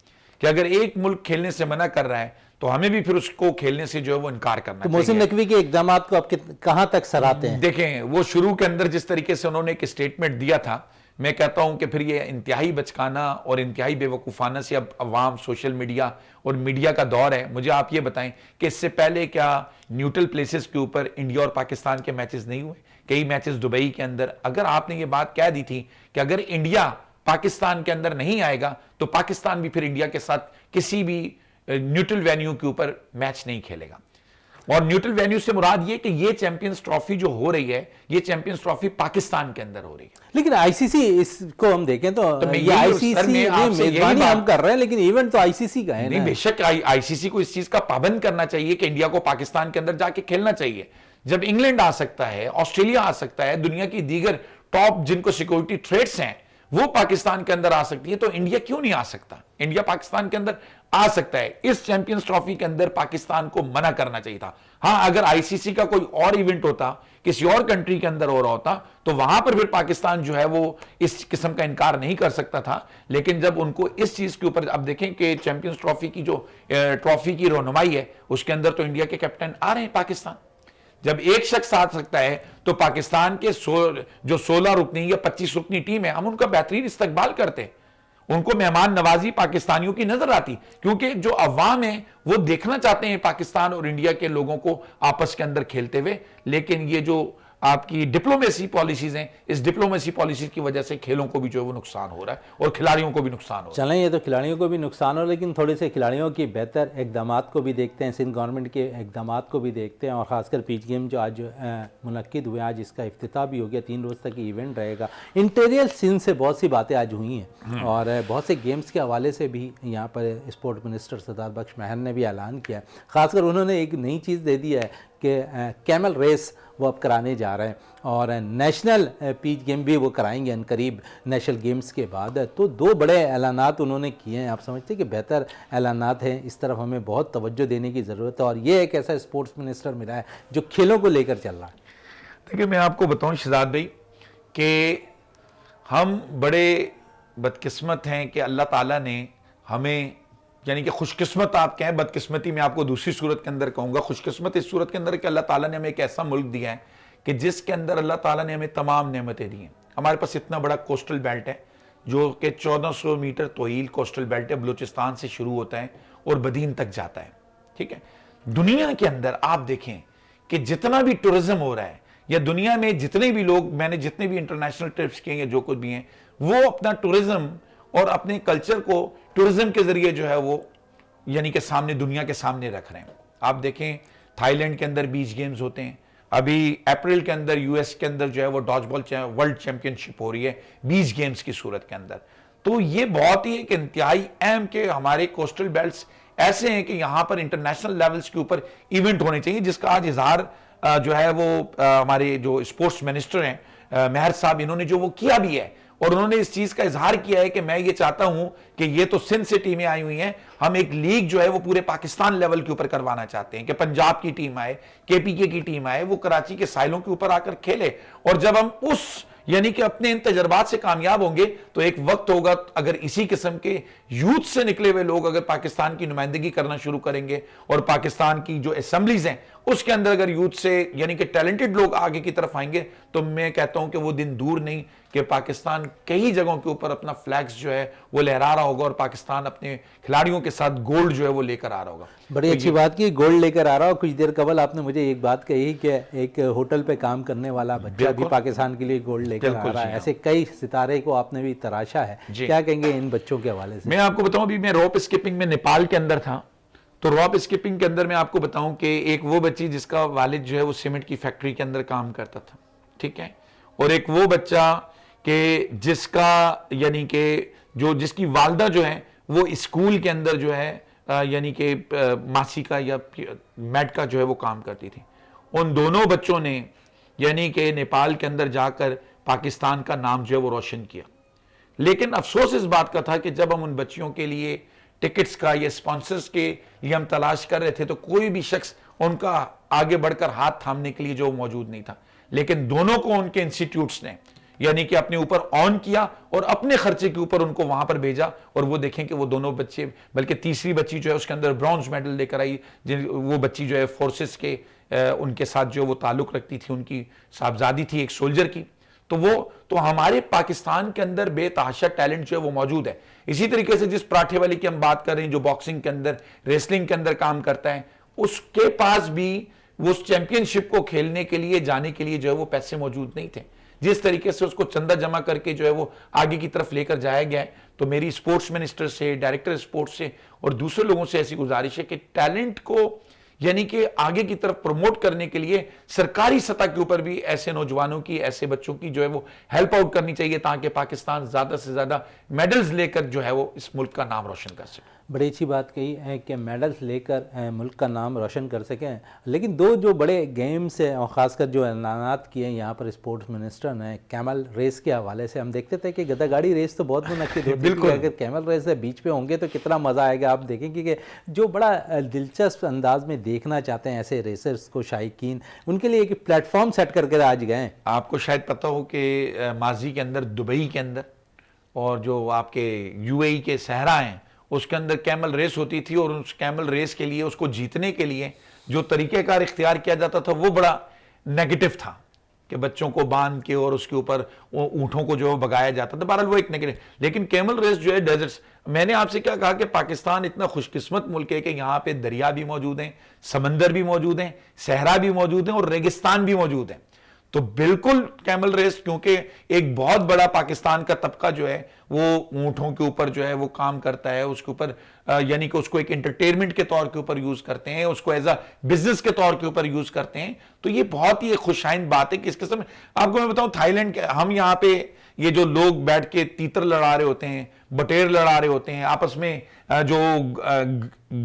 کہ اگر ایک ملک کھیلنے سے منع کر رہا ہے تو ہمیں بھی پھر اس کو کھیلنے سے جو ہے وہ انکار کرنا چاہیے. محسن نقوی کے اقدامات کو آپ کہاں تک سراہتے ہیں؟ دیکھیں وہ شروع کے اندر جس طریقے سے انہوں نے ایک اسٹیٹمنٹ دیا تھا، میں کہتا ہوں کہ پھر یہ انتہائی بچکانہ اور انتہائی بے وقوفانہ سے اب عوام، سوشل میڈیا اور میڈیا کا دور ہے. مجھے آپ یہ بتائیں کہ اس سے پہلے کیا نیوٹرل پلیسز کے اوپر انڈیا اور پاکستان کے میچز نہیں ہوئے؟ کئی میچز دبئی کے اندر. اگر آپ نے یہ بات کہہ دی تھی کہ اگر انڈیا پاکستان کے اندر نہیں آئے گا تو پاکستان بھی پھر انڈیا کے ساتھ کسی بھی نیوٹرل وینیو کے اوپر میچ نہیں کھیلے گا. اور نیوٹرل وینیو سے مراد یہ کہ یہ چیمپئنز ٹرافی جو ہو رہی ہے، یہ چیمپئنز ٹرافی پاکستان کے اندر ہو رہی ہے. لیکن آئی سی سی اس کو ہم دیکھیں تو یہ آئی سی سی میزبانی ہم کر رہے ہیں، لیکن ایونٹ تو آئی سی سی کا ہے. نہیں، بے شک آئی سی سی کو اس چیز کا پابند کرنا چاہیے کہ انڈیا کو پاکستان کے اندر جا کے کھیلنا چاہیے. جب انگلینڈ آ سکتا ہے، آسٹریلیا آ سکتا ہے، دنیا کی دیگر ٹاپ جن کو سیکورٹی تھریٹس ہیں وہ پاکستان کے اندر آ سکتی ہے، تو انڈیا کیوں نہیں آ سکتا؟ انڈیا پاکستان کے اندر آ سکتا ہے. اس چیمپئنز ٹرافی کے اندر پاکستان کو منع کرنا چاہیے تھا. ہاں اگر آئی سی سی کا کوئی اور ایونٹ ہوتا، کسی اور کنٹری کے اندر ہو رہا ہوتا، تو وہاں پر پھر پاکستان جو ہے وہ اس قسم کا انکار نہیں کر سکتا تھا. لیکن جب ان کو اس چیز کے اوپر، اب دیکھیں کہ چیمپئنز ٹرافی کی جو ٹرافی کی رہنمائی ہے اس کے اندر تو انڈیا کے کیپٹن آ رہے ہیں پاکستان. جب ایک شخص آ سکتا ہے تو پاکستان کے جو 16 رکنی یا 25 رکنی ٹیم ہے، ہم ان کا بہترین استقبال کرتے ہیں. ان کو مہمان نوازی پاکستانیوں کی نظر آتی، کیونکہ جو عوام ہیں وہ دیکھنا چاہتے ہیں پاکستان اور انڈیا کے لوگوں کو آپس کے اندر کھیلتے ہوئے. لیکن یہ جو آپ کی ڈپلومیسی پالیسیز ہیں، اس ڈپلومیسی پالیسیز کی وجہ سے کھیلوں کو بھی جو ہے وہ نقصان ہو رہا ہے اور کھلاڑیوں کو بھی نقصان ہو رہا ہے. چلیں یہ تو کھلاڑیوں کو بھی نقصان ہو، لیکن تھوڑے سے کھلاڑیوں کی بہتر اقدامات کو بھی دیکھتے ہیں، سندھ گورنمنٹ کے اقدامات کو بھی دیکھتے ہیں. اور خاص کر پیچ گیم جو آج منعقد ہوئے، آج اس کا افتتاح بھی ہو گیا، 3 روز تک ایونٹ رہے گا. انٹیریل سندھ سے بہت سی باتیں آج ہوئی ہیں اور بہت سے گیمز کے حوالے سے بھی یہاں پر اسپورٹ منسٹر سردار بخش مہر نے بھی اعلان کیا ہے. خاص کر انہوں نے ایک نئی چیز دے دی ہے کہ کیمل ریس وہ اب کرانے جا رہے ہیں اور نیشنل پیچ گیم بھی وہ کرائیں گے انقریب نیشنل گیمز کے بعد. تو 2 بڑے اعلانات انہوں نے کیے ہیں. آپ سمجھتے ہیں کہ بہتر اعلانات ہیں، اس طرف ہمیں بہت توجہ دینے کی ضرورت ہے اور یہ ایک ایسا اسپورٹس منسٹر ملا ہے جو کھیلوں کو لے کر چل رہا ہے. دیکھیں میں آپ کو بتاؤں شہزاد بھائی کہ ہم بڑے بدقسمت ہیں کہ اللہ تعالیٰ نے ہمیں، یعنی کہ خوش قسمت آپ کہیں، بدقسمتی میں آپ کو دوسری صورت کے اندر کہوں گا. خوش قسمت اس صورت کے اندر کہ اللہ تعالیٰ نے ہمیں ایک ایسا ملک دیا ہے کہ جس کے اندر اللہ تعالیٰ نے ہمیں تمام نعمتیں دی ہیں. ہمارے پاس اتنا بڑا کوسٹل بیلٹ ہے جو کہ 1400 میٹر طویل کوسٹل بیلٹ ہے، بلوچستان سے شروع ہوتا ہے اور بدین تک جاتا ہے. ٹھیک ہے، دنیا کے اندر آپ دیکھیں کہ جتنا بھی ٹورزم ہو رہا ہے یا دنیا میں جتنے بھی لوگ، میں نے جتنے بھی انٹرنیشنل ٹرپس کیے ہیں جو کچھ بھی ہیں، وہ اپنا ٹورزم اور اپنے کلچر کو ٹورزم کے ذریعے جو ہے وہ یعنی کہ سامنے، دنیا کے سامنے رکھ رہے ہیں. آپ دیکھیں تھائی لینڈ کے اندر بیچ گیمز ہوتے ہیں، ابھی اپریل کے اندر یو ایس کے اندر جو ہے وہ ڈاج بال ورلڈ چیمپئن شپ ہو رہی ہے بیچ گیمز کی صورت کے اندر. تو یہ بہت ہی ایک انتہائی اہم کہ ہمارے کوسٹل بیلٹس ایسے ہیں کہ یہاں پر انٹرنیشنل لیولز کے اوپر ایونٹ ہونے چاہیے، جس کا آج اظہار جو ہے وہ ہمارے جو اسپورٹس منسٹر ہیں مہر صاحب، انہوں نے جو وہ کیا بھی ہے اور انہوں نے اس چیز کا اظہار کیا ہے کہ میں یہ چاہتا ہوں کہ یہ تو سندھ سے ٹیمیں آئی ہوئی ہیں، ہم ایک لیگ جو ہے وہ پورے پاکستان لیول کے اوپر کروانا چاہتے ہیں کہ پنجاب کی ٹیم آئے، کے پی کے کی ٹیم آئے، وہ کراچی کے ساحلوں کے اوپر آ کر کھیلے، اور جب ہم اس یعنی کہ اپنے ان تجربات سے کامیاب ہوں گے تو ایک وقت ہوگا اگر اسی قسم کے یوتھ سے نکلے ہوئے لوگ اگر پاکستان کی نمائندگی کرنا شروع کریں گے اور پاکستان کی جو اسمبلیز ہیں اس کے اندر اگر یوتھ سے یعنی کہ ٹیلنٹڈ لوگ آگے کی طرف آئیں گے تو میں کہتا ہوں کہ وہ دن دور نہیں کہ پاکستان کئی جگہوں کے اوپر اپنا فلیگز جو ہے وہ لہرا رہا ہوگا اور پاکستان اپنے کھلاڑیوں کے ساتھ گولڈ جو ہے وہ لے کر آ رہا ہوگا۔ بڑی اچھی بات کی، گولڈ لے کر آ رہا ہو۔ کچھ دیر قبل آپ نے مجھے ایک بات کہی کہ ایک ہوٹل پہ کام کرنے والا بچہ بھی پاکستان کے لیے گولڈ لے کر آ رہا ہے، ایسے کئی ستارے کو آپ نے بھی تراشا ہے، کیا کہیں گے ان بچوں کے حوالے سے؟ میں آپ کو بتاؤں، ابھی میں روپ اسکپنگ میں نیپال کے اندر تھا، تو روپ اسکپنگ کے اندر میں آپ کو بتاؤں کہ ایک وہ بچی جس کا والد جو ہے وہ سیمنٹ کی فیکٹری کے اندر کام کرتا تھا، ٹھیک ہے، اور ایک وہ بچہ کہ جس کا یعنی کہ جس کی والدہ جو ہے وہ اسکول کے اندر جو ہے یعنی کہ ماسی کا یا میڈ کا جو ہے وہ کام کرتی تھی۔ ان دونوں بچوں نے یعنی کہ نیپال کے اندر جا کر پاکستان کا نام جو ہے وہ روشن کیا، لیکن افسوس اس بات کا تھا کہ جب ہم ان بچیوں کے لیے ٹکٹس کا یا سپانسرز کے لیے ہم تلاش کر رہے تھے تو کوئی بھی شخص ان کا آگے بڑھ کر ہاتھ تھامنے کے لیے جو موجود نہیں تھا، لیکن دونوں کو ان کے انسٹیٹیوٹس نے یعنی کہ اپنے اوپر آن کیا اور اپنے خرچے کے اوپر ان کو وہاں پر بھیجا، اور وہ دیکھیں کہ وہ دونوں بچے، بلکہ تیسری بچی جو ہے اس کے اندر برونز میڈل لے کر آئی، وہ بچی جو ہے فورسز کے ان کے ساتھ جو وہ تعلق رکھتی تھی، ان کی صاحبزادی تھی ایک سولجر کی، تو ہمارے پاکستان کے اندر بے تحاشا ٹیلنٹ جو ہے وہ موجود ہے۔ اسی طریقے سے جس پراٹھے والی کی ہم بات کر رہے ہیں جو باکسنگ کے اندر، ریسلنگ کے اندر کام کرتا ہے، اس کے پاس بھی وہ اس چیمپئن شپ کو کھیلنے کے لیے جانے کے لیے جو ہے وہ پیسے موجود نہیں تھے، جس طریقے سے اس کو چندہ جمع کر کے جو ہے وہ آگے کی طرف لے کر جایا گیا ہے۔ تو میری اسپورٹس منسٹر سے، ڈائریکٹر اسپورٹس سے اور دوسرے لوگوں سے ایسی گزارش ہے کہ ٹیلنٹ کو یعنی کہ آگے کی طرف پروموٹ کرنے کے لیے سرکاری سطح کے اوپر بھی ایسے نوجوانوں کی، ایسے بچوں کی جو ہے وہ ہیلپ آؤٹ کرنی چاہیے تاکہ پاکستان زیادہ سے زیادہ میڈلز لے کر جو ہے وہ اس ملک کا نام روشن کر سکے۔ بڑی اچھی بات کہی ہے کہ میڈلز لے کر ملک کا نام روشن کر سکیں، لیکن دو جو بڑے گیمز ہیں اور خاص کر جو اعلانات کیے ہیں یہاں پر اسپورٹس منسٹر نے، کیمل ریس کے حوالے سے ہم دیکھتے تھے کہ گدا گاڑی ریس تو بہت منعقد ہوتی ہے، اگر کیمل ریس بیچ پہ ہوں گے تو کتنا مزہ آئے گا۔ آپ دیکھیں گے کہ جو بڑا دلچسپ انداز میں دیکھنا چاہتے ہیں ایسے ریسرز کو شائقین، ان کے لیے ایک پلیٹ فارم سیٹ کر کے آج گئے ہیں۔ آپ کو شاید پتہ ہو کہ ماضی کے اندر دبئی کے اندر اور جو آپ کے یو اے ای کے صحرا ہیں اس کے اندر کیمل ریس ہوتی تھی، اور اس کیمل ریس کے لیے، اس کو جیتنے کے لیے جو طریقہ کار اختیار کیا جاتا تھا وہ بڑا نیگیٹو تھا کہ بچوں کو باندھ کے اور اس کے اوپر اونٹوں کو جو بگایا جاتا تھا، بہرحال وہ ایک نیگیٹو، لیکن کیمل ریس جو ہے ڈیزرٹس، میں نے آپ سے کیا کہا کہ پاکستان اتنا خوش قسمت ملک ہے کہ یہاں پہ دریا بھی موجود ہیں، سمندر بھی موجود ہیں، صحرا بھی موجود ہیں اور ریگستان بھی موجود ہیں، تو بالکل کیمل ریس کیونکہ ایک بہت بڑا پاکستان کا طبقہ جو ہے وہ اونٹوں کے اوپر جو ہے وہ کام کرتا ہے، اس کے اوپر یعنی کہ اس کو ایک انٹرٹینمنٹ کے طور کے اوپر یوز کرتے ہیں، اس کو ایز اے بزنس کے طور کے اوپر یوز کرتے ہیں، تو یہ بہت ہی خوش آئند بات ہے کہ اس قسم۔ آپ کو میں بتاؤں تھائی لینڈ کے ہم یہاں پہ یہ جو لوگ بیٹھ کے تیتر لڑا رہے ہوتے ہیں، بٹیر لڑا رہے ہوتے ہیں، آپس میں جو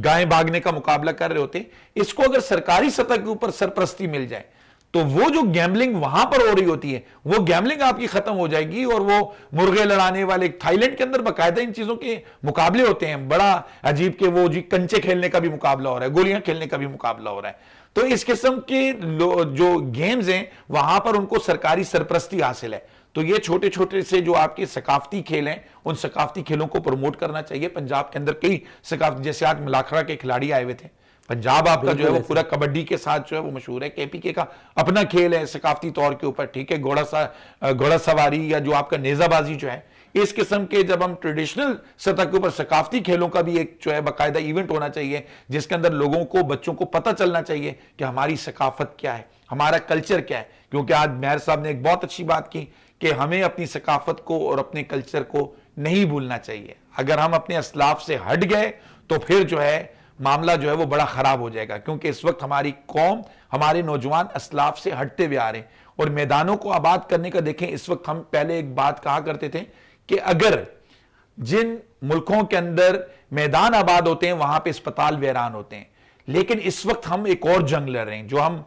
گائیں بھاگنے کا مقابلہ کر رہے ہوتے ہیں، اس کو اگر سرکاری سطح کے اوپر سرپرستی مل جائے تو وہ جو گیمبلنگ وہاں پر ہو رہی ہوتی ہے وہ گیمبلنگ آپ کی ختم ہو جائے گی، اور وہ مرغے لڑانے والے تھائی لینڈ کے اندر باقاعدہ ان چیزوں کے مقابلے ہوتے ہیں، بڑا عجیب کہ وہ کنچے کھیلنے کا بھی مقابلہ ہو رہا ہے، گولیاں کھیلنے کا بھی مقابلہ ہو رہا ہے، تو اس قسم کے جو گیمز ہیں وہاں پر ان کو سرکاری سرپرستی حاصل ہے، تو یہ چھوٹے چھوٹے سے جو آپ کے ثقافتی کھیل ہیں ان ثقافتی کھیلوں کو پروموٹ کرنا چاہیے۔ پنجاب کے اندر کئی ثقافتی، جیسے آج ملاکھڑا کے کھلاڑی آئے ہوئے تھے، پنجاب آپ کا جو ہے وہ پورا کبڈی کے ساتھ جو ہے وہ مشہور ہے، کے پی کے کا اپنا کھیل ہے ثقافتی طور کے اوپر، ٹھیک ہے، گھوڑا سواری یا جو آپ کا نیزہ بازی جو ہے، اس قسم کے جب ہم ٹریڈیشنل سطح کے اوپر ثقافتی کھیلوں کا بھی ایک جو ہے باقاعدہ ایونٹ ہونا چاہیے جس کے اندر لوگوں کو، بچوں کو پتہ چلنا چاہیے کہ ہماری ثقافت کیا ہے، ہمارا کلچر کیا ہے، کیونکہ آج مہر صاحب نے ایک بہت اچھی بات کی کہ ہمیں اپنی ثقافت کو اور اپنے کلچر کو نہیں بھولنا چاہیے، اگر ہم اپنے اسلاف سے ہٹ گئے تو پھر جو ہے معاملہ جو ہے وہ بڑا خراب ہو جائے گا، کیونکہ اس وقت ہماری قوم، ہمارے نوجوان اسلاف سے ہٹتے ہوئے آ رہے ہیں، اور میدانوں کو آباد کرنے کا دیکھیں، اس وقت ہم پہلے ایک بات کہا کرتے تھے کہ اگر جن ملکوں کے اندر میدان آباد ہوتے ہیں وہاں پہ اسپتال ویران ہوتے ہیں، لیکن اس وقت ہم ایک اور جنگ لڑ رہے ہیں جو ہم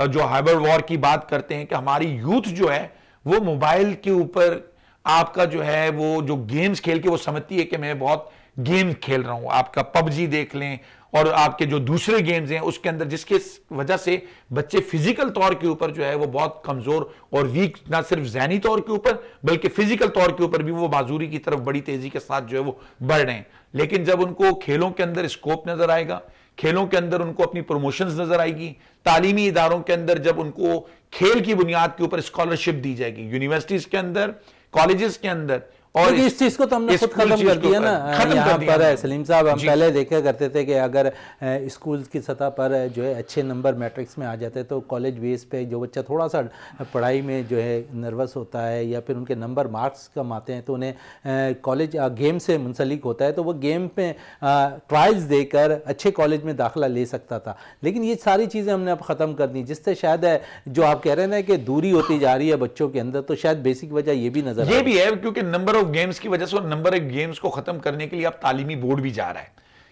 جو ہائبر وار کی بات کرتے ہیں کہ ہماری یوتھ جو ہے وہ موبائل کے اوپر آپ کا جو ہے وہ جو گیمز کھیل کے وہ سمجھتی ہے کہ میں بہت گیم کھیل رہا ہوں. آپ کا پب جی دیکھ لیں اور آپ کے جو دوسرے گیمز ہیں اس کے اندر, جس کے وجہ سے بچے فزیکل طور کے اوپر جو ہے وہ بہت کمزور اور ویک, نہ صرف ذہنی طور کے اوپر بلکہ فزیکل طور کے اوپر بھی وہ معذوری کی طرف بڑی تیزی کے ساتھ جو ہے وہ بڑھ رہے ہیں. لیکن جب ان کو کھیلوں کے اندر اسکوپ نظر آئے گا, کھیلوں کے اندر ان کو اپنی پروموشنز نظر آئے گی, تعلیمی اداروں کے اندر جب ان کو کھیل کی بنیاد کے اوپر اسکالرشپ دی جائے گی, یونیورسٹیز کے اندر, کالجز کے اندر, اور اس چیز کو تو ہم نے خود ختم کر دیا نا یہاں پر. سلیم صاحب, ہم پہلے دیکھا کرتے تھے کہ اگر اسکول کی سطح پر جو ہے اچھے نمبر میٹرکس میں آ جاتے تو کالج بیس پہ جو بچہ تھوڑا سا پڑھائی میں جو ہے نروس ہوتا ہے یا پھر ان کے نمبر مارکس کم آتے ہیں تو انہیں کالج گیم سے منسلک ہوتا ہے تو وہ گیم پہ ٹرائلز دے کر اچھے کالج میں داخلہ لے سکتا تھا. لیکن یہ ساری چیزیں ہم نے اب ختم کر دی, جس سے شاید جو آپ کہہ رہے ہیں کہ دوری ہوتی جا رہی ہے بچوں کے اندر, تو شاید بیسک وجہ یہ بھی نظر یہ بھی ہے کیونکہ نمبر آف گیمز کی وجہ سے, اور نمبر آف گیمز کو ختم کرنے کے لیے اب تعلیمی بورڈ بھی جا رہا ہے,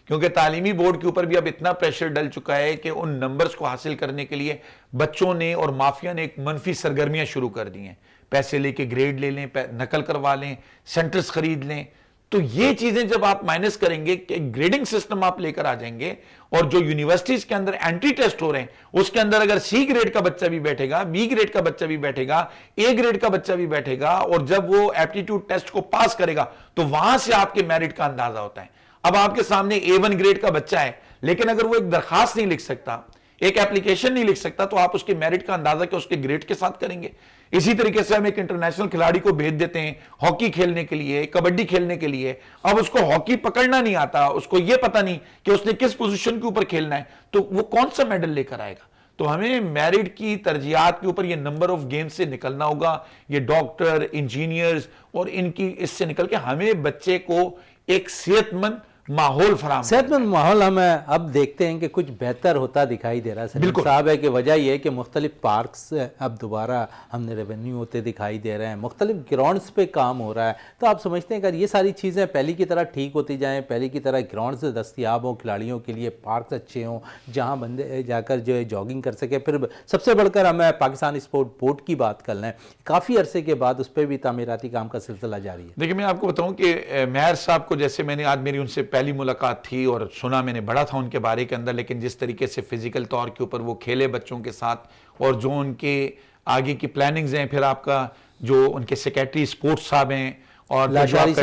کیونکہ تعلیمی بورڈ کے اوپر بھی اب اتنا پریشر ڈل چکا ہے کہ ان نمبرز کو حاصل کرنے کے لیے بچوں نے اور مافیا نے ایک منفی سرگرمیاں شروع کر دی ہیں. پیسے لے کے گریڈ لے لیں, نقل کروا لیں, سینٹرز خرید لیں. تو یہ چیزیں جب آپ مائنس کریں گے کہ گریڈنگ سسٹم آپ لے کر آ جائیں گے, اور جو یونیورسٹیز کے اندر اینٹری ٹیسٹ ہو رہے ہیں اس کے اندر اگر سی گریڈ کا بچہ بھی بیٹھے گا, بی گریڈ کا بچہ بھی بیٹھے گا, اے گریڈ کا بچہ بھی بیٹھے گا, اور جب وہ ایپٹیٹیوڈ ٹیسٹ کو پاس کرے گا تو وہاں سے آپ کے میرٹ کا اندازہ ہوتا ہے. اب آپ کے سامنے A1 گریڈ کا بچہ ہے, لیکن اگر وہ ایک درخواست نہیں لکھ سکتا, ایک ایپلیکیشن نہیں لکھ سکتا, تو آپ اس کے میرٹ کا اندازہ کہ اس کے گریڈ کے ساتھ کریں گے. اسی طریقے سے ہم ایک انٹرنیشنل کھلاڑی کو بھیج دیتے ہیں ہاکی کھیلنے کے لیے, کبڈی کھیلنے کے لیے, اب اس کو ہاکی پکڑنا نہیں آتا, اس کو یہ پتہ نہیں کہ اس نے کس پوزیشن کے اوپر کھیلنا ہے, تو وہ کون سا میڈل لے کر آئے گا. تو ہمیں میرٹ کی ترجیحات کے اوپر یہ نمبر آف گیمز سے نکلنا ہوگا. یہ ڈاکٹر, انجینئرز اور ان کی اس سے نکل کے ہمیں بچے کو ایک صحت مند ماحول فراہم, صحت مند ماحول ہم اب دیکھتے ہیں کہ کچھ بہتر ہوتا دکھائی دے رہا ہے. سلیم صاحب ہے کہ وجہ یہ ہے کہ مختلف پارکس اب دوبارہ ہم نے ریونیو ہوتے دکھائی دے رہے ہیں, مختلف گراؤنڈز پہ کام ہو رہا ہے. تو آپ سمجھتے ہیں کہ یہ ساری چیزیں پہلی کی طرح ٹھیک ہوتی جائیں, پہلی کی طرح گراؤنڈز دستیاب ہوں کھلاڑیوں کے لیے, پارکس اچھے ہوں جہاں بندے جا کر جو ہے جاگنگ کر سکے. پھر سب سے بڑھ کر ہم پاکستان اسپورٹ بورڈ کی بات کر لیں, کافی عرصے کے بعد اس پہ بھی تعمیراتی کام کا سلسلہ جاری ہے. دیکھیں میں آپ کو بتاؤں کہ میئر صاحب کو, جیسے میں نے آج میری ان سے پہلی ملاقات تھی اور سنا میں نے بڑا تھا ان کے بارے کے اندر, لیکن جس طریقے سے فزیکل طور کے اوپر وہ کھیلے بچوں کے ساتھ, اور جو ان کے آگے کی پلاننگز ہیں, پھر آپ کا جو ان کے سیکریٹری سپورٹس صاحب ہیں, اور لاشاری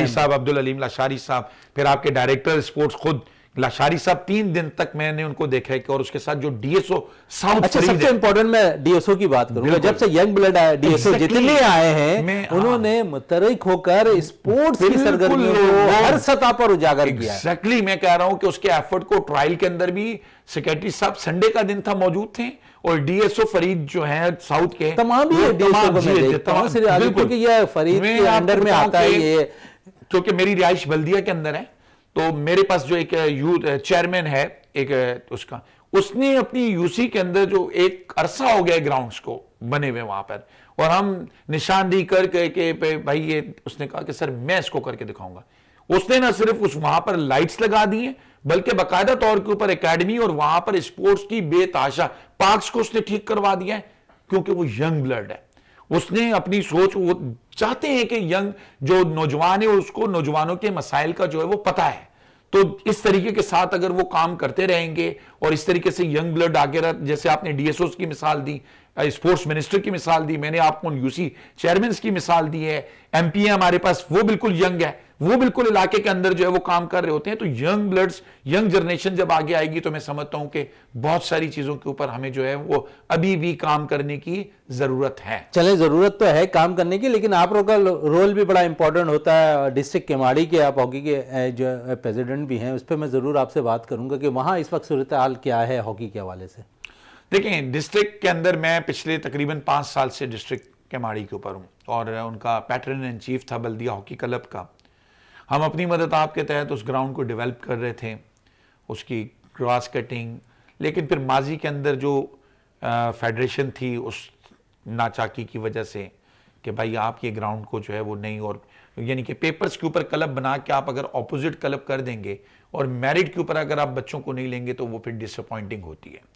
صاحب, عبدالعلیم لاشاری صاحب, پھر آپ کے ڈائریکٹر سپورٹس خود لاشاری صاحب, 3 دن تک میں نے ان کو دیکھا ہے کہ, اور اس کے ساتھ جو ڈی ایس او ساؤتھ اچھا سب سے امپورٹنٹ میں ڈی ایس او کی بات کروں گا. جب سے ینگ بلڈ آئے ڈی ایس او جتنے آئے ہیں انہوں نے متحرک ہو کر اسپورٹس کی سرگرمیوں کو ہر سطح پر اجاگر کیا ہے. ایگزیکٹلی میں کہہ رہا ہوں کہ اس کے ایفرٹ کو ٹرائل کے اندر بھی سیکریٹری صاحب سنڈے کا دن تھا موجود تھے, اور ڈی ایس او فرید جو ہیں ساؤتھ کے تمام ہی ڈی ایس او کو میں دیکھتا ہوں کیونکہ یہ فرید کے انڈر میں آتا ہے. یہ کیونکہ میری رہائش بلدیہ کے اندر ہے, تو میرے پاس جو ایک یوتھ چیئرمین ہے ایک اس کا, اس نے اپنی یو سی کے اندر جو ایک عرصہ ہو گیا گراؤنڈز کو بنے ہوئے وہاں پر, اور ہم نشاندہی کر کے کہ بھائی یہ, اس نے کہا کہ سر میں اس کو کر کے دکھاؤں گا. اس نے نہ صرف اس وہاں پر لائٹس لگا دی ہیں بلکہ باقاعدہ طور کے اوپر اکیڈمی اور وہاں پر اسپورٹس کی بے تحاشا پارکس کو اس نے ٹھیک کروا دیا ہے, کیونکہ وہ ینگ بلڈ ہے. اس نے اپنی سوچ, وہ چاہتے ہیں کہ ینگ جو نوجوان ہے اس کو نوجوانوں کے مسائل کا جو ہے وہ پتہ ہے. تو اس طریقے کے ساتھ اگر وہ کام کرتے رہیں گے اور اس طریقے سے ینگ بلڈ آگے رہا, جیسے آپ نے ڈی ایس اوز کی مثال دی, اسپورٹس منسٹر کی مثال دی, میں نے آپ کو یو سی چیئرمینز کی مثال دی ہے, ایم پی ہے ہمارے پاس وہ بالکل ینگ ہے, وہ بالکل علاقے کے اندر جو ہے وہ کام کر رہے ہوتے ہیں. تو ینگ بلڈز, ینگ جنریشن جب آگے آئے گی تو میں سمجھتا ہوں کہ بہت ساری چیزوں کے اوپر ہمیں جو ہے وہ ابھی بھی کام کرنے کی ضرورت ہے. چلیں ضرورت تو ہے کام کرنے کی, لیکن آپ لوگوں کا رول بھی بڑا امپورٹنٹ ہوتا ہے. ڈسٹرکٹ کیماڑی کے آپ ہاکی کے جو پریزیڈنٹ بھی ہیں, اس پہ میں ضرور آپ سے بات کروں گا کہ وہاں اس وقت صورتحال کیا ہے ہاکی کے حوالے سے. دیکھیں ڈسٹرکٹ کے اندر میں پچھلے تقریباً 5 سال سے ڈسٹرکٹ کیماڑی کے اوپر ہوں, اور ان کا پیٹرن ان چیف تھا بلدیہ ہاکی کلب کا. ہم اپنی مدد آپ کے تحت اس گراؤنڈ کو ڈیولپ کر رہے تھے, اس کی گراس کٹنگ, لیکن پھر ماضی کے اندر جو فیڈریشن تھی اس ناچاکی کی وجہ سے کہ بھائی آپ یہ گراؤنڈ کو جو ہے وہ نہیں, اور یعنی کہ پیپرز کے اوپر کلب بنا کے آپ اگر اپوزٹ کلب کر دیں گے اور میرٹ کے اوپر اگر آپ بچوں کو نہیں لیں گے تو وہ پھر ڈس اپوائنٹنگ ہوتی ہے.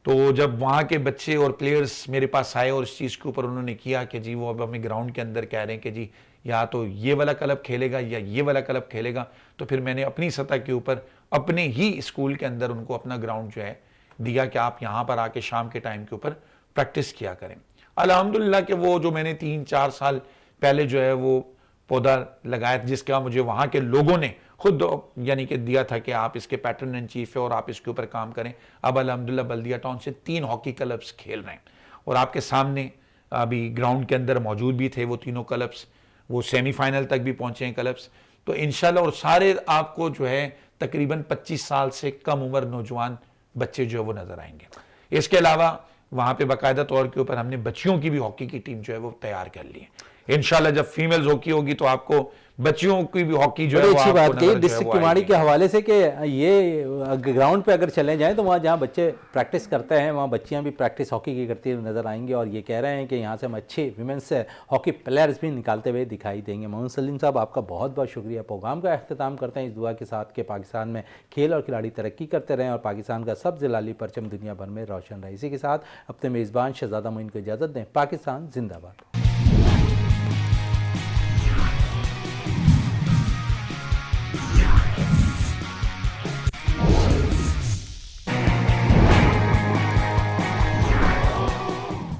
تو جب وہاں کے بچے اور پلیئرز میرے پاس آئے اور اس چیز کے اوپر انہوں نے کیا کہ جی وہ اب ہمیں گراؤنڈ کے اندر کہہ رہے ہیں کہ جی یا تو یہ والا کلب کھیلے گا یا یہ والا کلب کھیلے گا، تو پھر میں نے اپنی سطح کے اوپر اپنے ہی اسکول کے اندر ان کو اپنا گراؤنڈ جو ہے دیا کہ آپ یہاں پر آ کے شام کے ٹائم کے اوپر پریکٹس کیا کریں۔ الحمدللہ کہ وہ جو میں نے 3-4 سال پہلے جو ہے وہ پودا لگایا جس کا مجھے وہاں کے لوگوں نے خود یعنی کہ دیا تھا کہ آپ اس کے پیٹرن ان چیف ہے اور آپ اس کے اوپر کام کریں، اب الحمدللہ بلدیہ ٹاؤن سے 3 ہاکی کلبس کھیل رہے ہیں اور آپ کے سامنے ابھی گراؤنڈ کے اندر موجود بھی تھے وہ تینوں کلبس، وہ سیمی فائنل تک بھی پہنچے ہیں کلبس، تو انشاءاللہ اور سارے آپ کو جو ہے تقریباً 25 سال سے کم عمر نوجوان بچے جو ہے وہ نظر آئیں گے۔ اس کے علاوہ وہاں پہ باقاعدہ طور کے اوپر ہم نے بچیوں کی بھی ہاکی کی ٹیم جو ہے وہ تیار کر لی ہے۔ انشاءاللہ جب فیمیلز ہاکی ہوگی تو آپ کو بچیوں کی بھی ہاکی جو ہے بڑی وہ اچھی آپ کو بات کہی نظر جو ہے ڈسٹرکٹ وہ آئے کیماڑی گی۔ کے حوالے سے کہ یہ گراؤنڈ پہ اگر چلے جائیں تو وہاں جہاں بچے پریکٹس کرتے ہیں وہاں بچیاں بھی پریکٹس ہاکی کی کرتی ہوئی نظر آئیں گی، اور یہ کہہ رہے ہیں کہ یہاں سے ہم اچھے ویمنس ہاکی پلیئرز بھی نکالتے ہوئے دکھائی دیں گے۔ محمد سلیم صاحب آپ کا بہت بہت شکریہ۔ پروگرام کا اختتام کرتے ہیں اس دعا کے ساتھ کہ پاکستان میں کھیل اور کھلاڑی ترقی کرتے رہیں اور پاکستان کا سبز لالی پرچم دنیا بھر میں روشن رہے۔ اسی کے ساتھ اپنے میزبان شہزادہ معین کو اجازت دیں۔ پاکستان زندہ باد۔